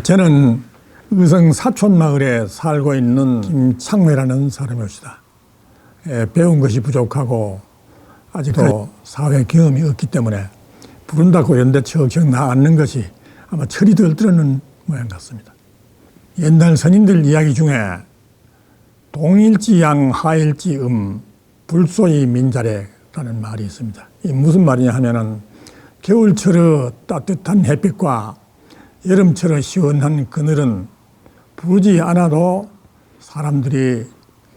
저는 의성 사촌마을에 살고 있는 김창회라는 사람입니다. 배운 것이 부족하고 아직도 사회 경험이 없기 때문에 부른다고 연대 척척 나앉는 것이 아마 철이 덜 들었는 모양 같습니다. 옛날 선인들 이야기 중에 동일지양 하일지음 불소이 민자래라는 말이 있습니다. 이 무슨 말이냐 하면은 겨울철의 따뜻한 햇빛과 여름철의 시원한 그늘은 부르지 않아도 사람들이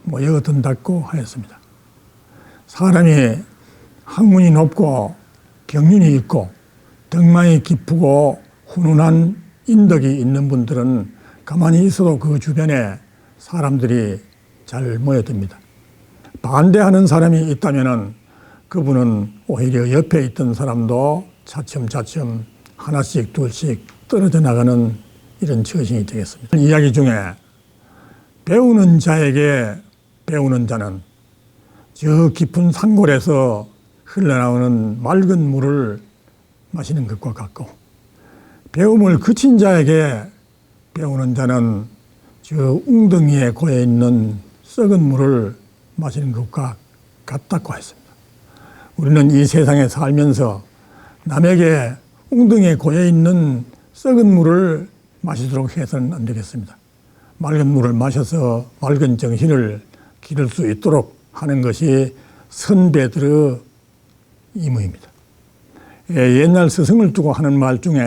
모여든다고 하였습니다. 사람이 학문이 높고 경륜이 있고 덕망이 깊고 훈훈한 인덕이 있는 분들은 가만히 있어도 그 주변에 사람들이 잘 모여듭니다. 반대하는 사람이 있다면 그분은 오히려 옆에 있던 사람도 차츰차츰 하나씩 둘씩 떨어져 나가는 이런 처신이 되겠습니다. 이야기 중에 배우는 자에게 배우는 자는 저 깊은 산골에서 흘러나오는 맑은 물을 마시는 것과 같고, 배움을 그친 자에게 배우는 자는 저 웅덩이에 고여 있는 썩은 물을 마시는 것과 같다고 했습니다. 우리는 이 세상에 살면서 남에게 웅덩이에 고여 있는 썩은 물을 마시도록 해서는 안 되겠습니다. 맑은 물을 마셔서 맑은 정신을 기를 수 있도록 하는 것이 선배들의 임무입니다. 옛날 스승을 두고 하는 말 중에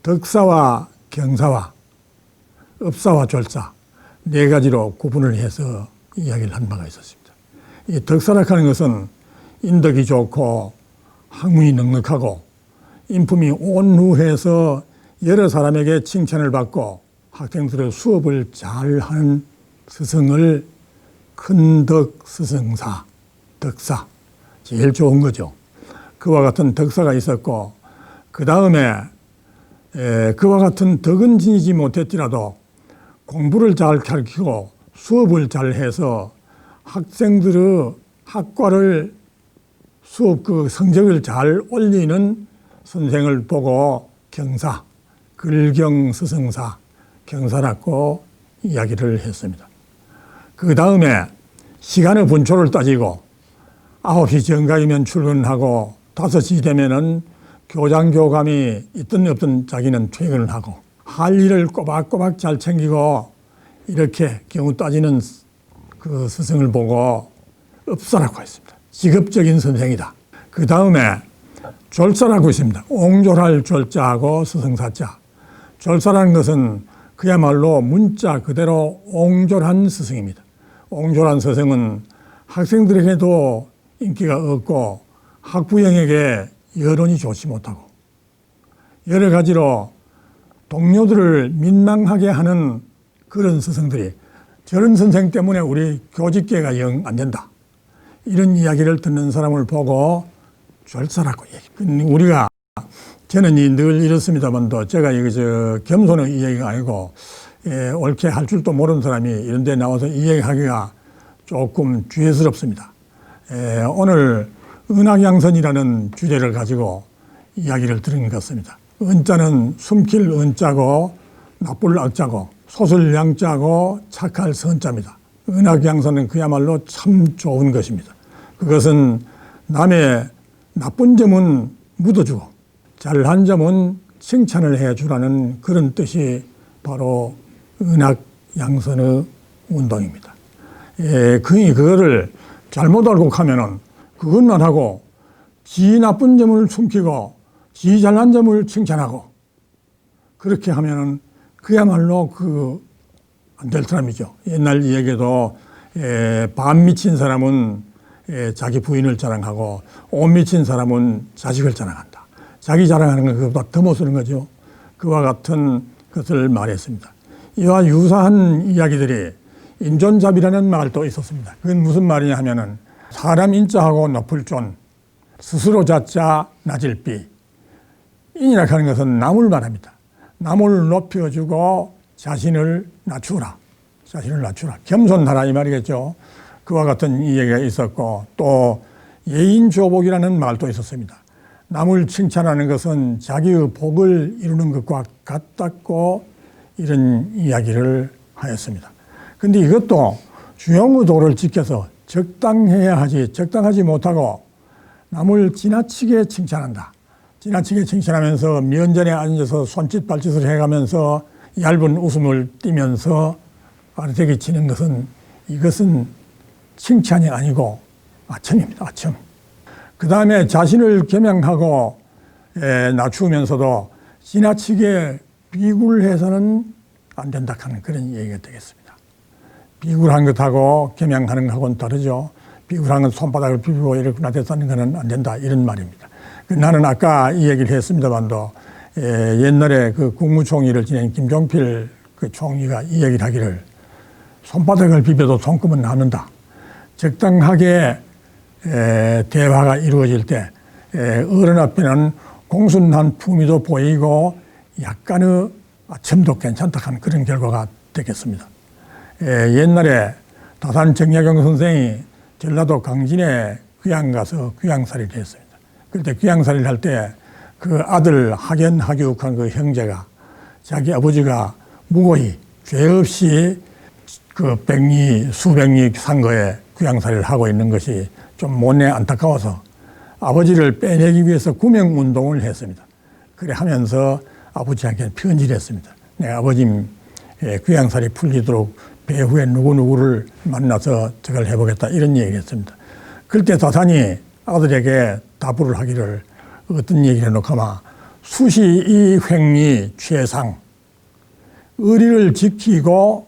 덕사와 경사와 업사와 졸사 네 가지로 구분을 해서 이야기를 한 바가 있었습니다. 이 덕사라 하는 것은 인덕이 좋고 학문이 넉넉하고 인품이 온후해서 여러 사람에게 칭찬을 받고 학생들의 수업을 잘하는 스승을 큰덕 스승사, 덕사, 제일 좋은 거죠. 그와 같은 덕사가 있었고, 그 다음에 그와 같은 덕은 지니지 못했더라도 공부를 잘 가르치고 수업을 잘 해서 학생들의 학과를 수업 그 성적을 잘 올리는 선생을 보고 경사, 글경스승사, 경사라고 이야기를 했습니다. 그 다음에 시간의 분초를 따지고 9시 정각이면 출근하고 5시 되면은 교장교감이 있든 없든 자기는 퇴근을 하고 할 일을 꼬박꼬박 잘 챙기고 이렇게 경우 따지는 그 스승을 보고 업사라고 했습니다. 직업적인 선생이다. 그 다음에 졸사라고 있습니다. 옹졸할 졸자하고 스승사자. 졸사라는 것은 그야말로 문자 그대로 옹졸한 스승입니다. 옹졸한 스승은 학생들에게도 인기가 없고 학부형에게 여론이 좋지 못하고 여러 가지로 동료들을 민망하게 하는 그런 스승들이 저런 선생 때문에 우리 교직계가 영 안 된다. 이런 이야기를 듣는 사람을 보고 졸사라고 얘기합니다. 우리가 저는 늘 이렇습니다만도 제가 겸손의 이야기가 아니고 옳게 할 줄도 모르는 사람이 이런 데 나와서 이야기하기가 조금 죄스럽습니다. 오늘 은학양선이라는 주제를 가지고 이야기를 들은 것 같습니다. 은자는 숨길 은자고 나쁠 악자고 소설 양자고 착할 선자입니다. 은학양선은 그야말로 참 좋은 것입니다. 그것은 남의 나쁜 점은 묻어주고 잘한 점은 칭찬을 해주라는 그런 뜻이 바로 은학양선의 운동입니다. 그거를 잘못 알고 가면은 그것만 하고 지 나쁜 점을 숨기고 지 잘난 점을 칭찬하고 그렇게 하면은 그야말로 안 될 사람이죠. 옛날 얘기도 반 미친 사람은 자기 부인을 자랑하고 온 미친 사람은 자식을 자랑한다. 자기 자랑하는 건 그것보다 더 못 쓰는 거죠. 그와 같은 것을 말했습니다. 이와 유사한 이야기들이 인존잡이라는 말도 있었습니다. 그건 무슨 말이냐 하면은 사람 인자하고 높을 존, 스스로 자자 낮을 비. 인이라 하는 것은 남을 말합니다. 남을 높여주고 자신을 낮추라. 자신을 낮추라. 겸손하라 이 말이겠죠. 그와 같은 이야기가 있었고 또 예인조복이라는 말도 있었습니다. 남을 칭찬하는 것은 자기의 복을 이루는 것과 같았고 이런 이야기를 하였습니다. 그런데 이것도 주영의 도를 지켜서 적당해야 하지 적당하지 못하고 남을 지나치게 칭찬한다. 지나치게 칭찬하면서 면전에 앉아서 손짓 발짓을 해가면서 얇은 웃음을 띠면서 아르대기 치는 것은 이것은 칭찬이 아니고 아첨입니다. 아첨. 그 다음에 자신을 겸양하고 낮추면서도 지나치게 비굴해서는 안 된다 하는 그런 얘기가 되겠습니다. 비굴한 것하고 겸양하는 것하고는 다르죠. 비굴한 건 손바닥을 비비고 이렇게 나대서는 것은 안 된다 이런 말입니다. 나는 아까 이 얘기를 했습니다만도 옛날에 그 국무총리를 지낸 김종필 그 총리가 이 얘기를 하기를 손바닥을 비벼도 손금은 남는다. 적당하게 대화가 이루어질 때 어른 앞에는 공손한 품위도 보이고 약간의 아첨도 괜찮다 하는 그런 결과가 되겠습니다. 옛날에 다산 정약용 선생이 전라도 강진에 귀양 가서 귀양살이를 했습니다. 그때 귀양살이를 할 때 그 아들 학연학육한 그 형제가 자기 아버지가 무고히 죄 없이 그 수백리 상거에 귀양살이를 하고 있는 것이 좀 못내 안타까워서 아버지를 빼내기 위해서 구명운동을 했습니다. 그래 하면서 아버지한테 편지를 했습니다. 내 아버님 귀양살이 풀리도록 배후에 누구누구를 만나서 저걸 해보겠다 이런 얘기를 했습니다. 그때 다산이 아들에게 답을 하기를 어떤 얘기를 해놓고 아마 수시 횡리 최상 의리를 지키고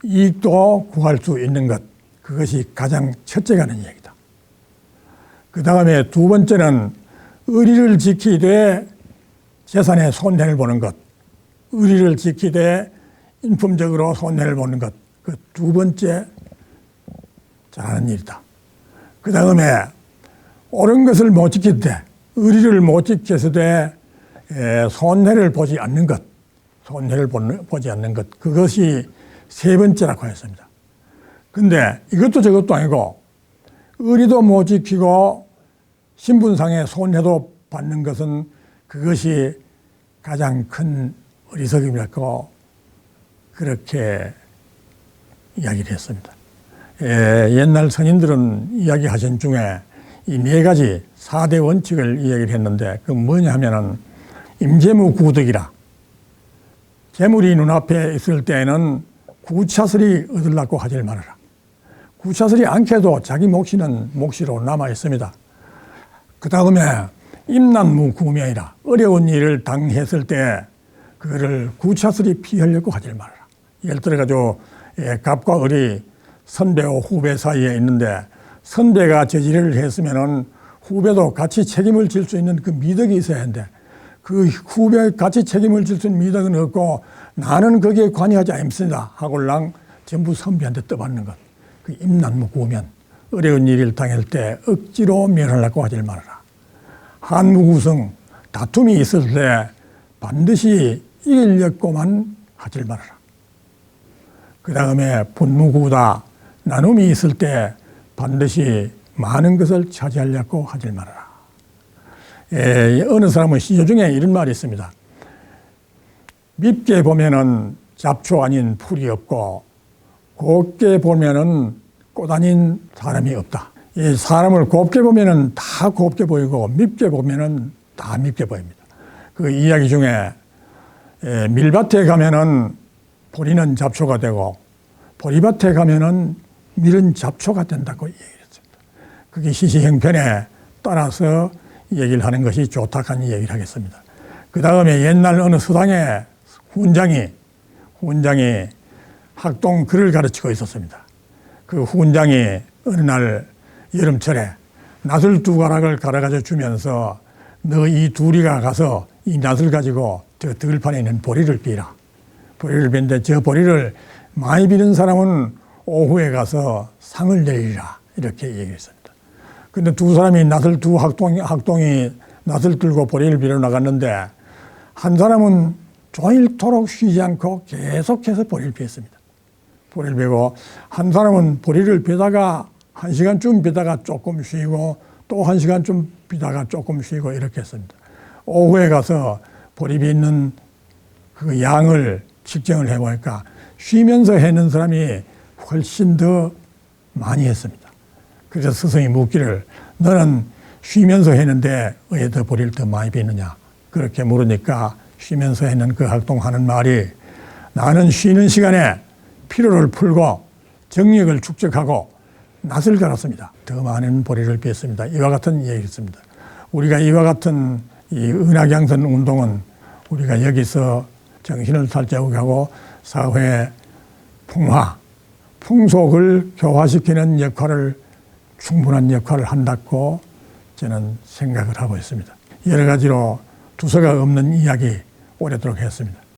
이익도 구할 수 있는 것 그것이 가장 첫째가는 얘기다. 그 다음에 두 번째는 의리를 지키되 재산에 손해를 보는 것 의리를 지키되 인품적으로 손해를 보는 것 그 두 번째 잘하는 일이다. 그 다음에 옳은 것을 못 지킬 때 의리를 못 지켜서 돼 손해를 보지 않는 것 손해를 보지 않는 것 그것이 세 번째라고 했습니다. 근데 이것도 저것도 아니고 의리도 못 지키고 신분상의 손해도 받는 것은 그것이 가장 큰 어리석음이라고 그렇게 이야기를 했습니다. 옛날 선인들은 이야기하신 중에 이 네 가지 4대 원칙을 이야기를 했는데 그 뭐냐 하면은 임재무구덕이라 재물이 눈앞에 있을 때에는 구차스리 얻으려고 하질 말아라. 구차스리 않게도 자기 몫이는 몫이로 남아 있습니다. 그 다음에 임난무구명이라 어려운 일을 당했을 때 그거를 구차스리 피하려고 하질 말아라. 예를 들어가지고 갑과 을이 선배와 후배 사이에 있는데 선배가 저지를 했으면은 후배도 같이 책임을 질 수 있는 그 미덕이 있어야 하는데 그 후배 같이 책임을 질 수 있는 미덕은 없고 나는 거기에 관여하지 않습니다 하고랑 전부 선배한테 떠받는 것. 그 임난무구면 어려운 일을 당할 때 억지로 면하려고 하지 말아라. 한무구성 다툼이 있을 때 반드시 이기려고만 하지 말아라. 그 다음에 분무구다 나눔이 있을 때 반드시 많은 것을 차지하려고 하지 말아라. 어느 사람은 시조 중에 이런 말이 있습니다. 밉게 보면은 잡초 아닌 풀이 없고 곱게 보면은 꽃 아닌 사람이 없다. 이 사람을 곱게 보면은 다 곱게 보이고 밉게 보면은 다 밉게 보입니다. 그 이야기 중에 밀밭에 가면은 보리는 잡초가 되고 보리밭에 가면은 밀은 잡초가 된다고 얘기했습니다. 그게 시시형편에 따라서 얘기를 하는 것이 좋다 하는 얘기를 하겠습니다. 그 다음에 옛날 어느 서당에 훈장이 학동 글을 가르치고 있었습니다. 그 훈장이 어느 날 여름철에 낫을 두 가락을 갈아가지고 주면서 너 이 둘이가 가서 이 낫을 가지고 저 들판에 있는 보리를 비라. 보리를 비는데 저 보리를 많이 비는 사람은 오후에 가서 상을 내리라. 이렇게 얘기했습니다. 근데 두 사람이 두 학동이 낫을 들고 보리를 비러 나갔는데 한 사람은 종일토록 쉬지 않고 계속해서 보리를 비웠습니다. 보리를 비고 한 사람은 보리를 비다가 1시간쯤 비다가 조금 쉬고 또 1시간쯤 비다가 조금 쉬고 이렇게 했습니다. 오후에 가서 보리 빚는 그 양을 측정을 해보니까 쉬면서 해는 사람이 훨씬 더 많이 했습니다. 그래서 스승이 묻기를 너는 쉬면서 했는데 왜 더 보리를 더 많이 뺐느냐 그렇게 물으니까 쉬면서 했는 그 활동하는 말이 나는 쉬는 시간에 피로를 풀고 정력을 축적하고 낫을 갈았습니다. 더 많은 보리를 뺐습니다. 이와 같은 얘기였습니다. 우리가 이와 같은 이 은하경선 운동은 우리가 여기서 정신을 살자고 하고 사회 풍화, 풍속을 교화시키는 역할을 충분한 역할을 한다고 저는 생각을 하고 있습니다. 여러 가지로 두서가 없는 이야기 오래도록 했습니다.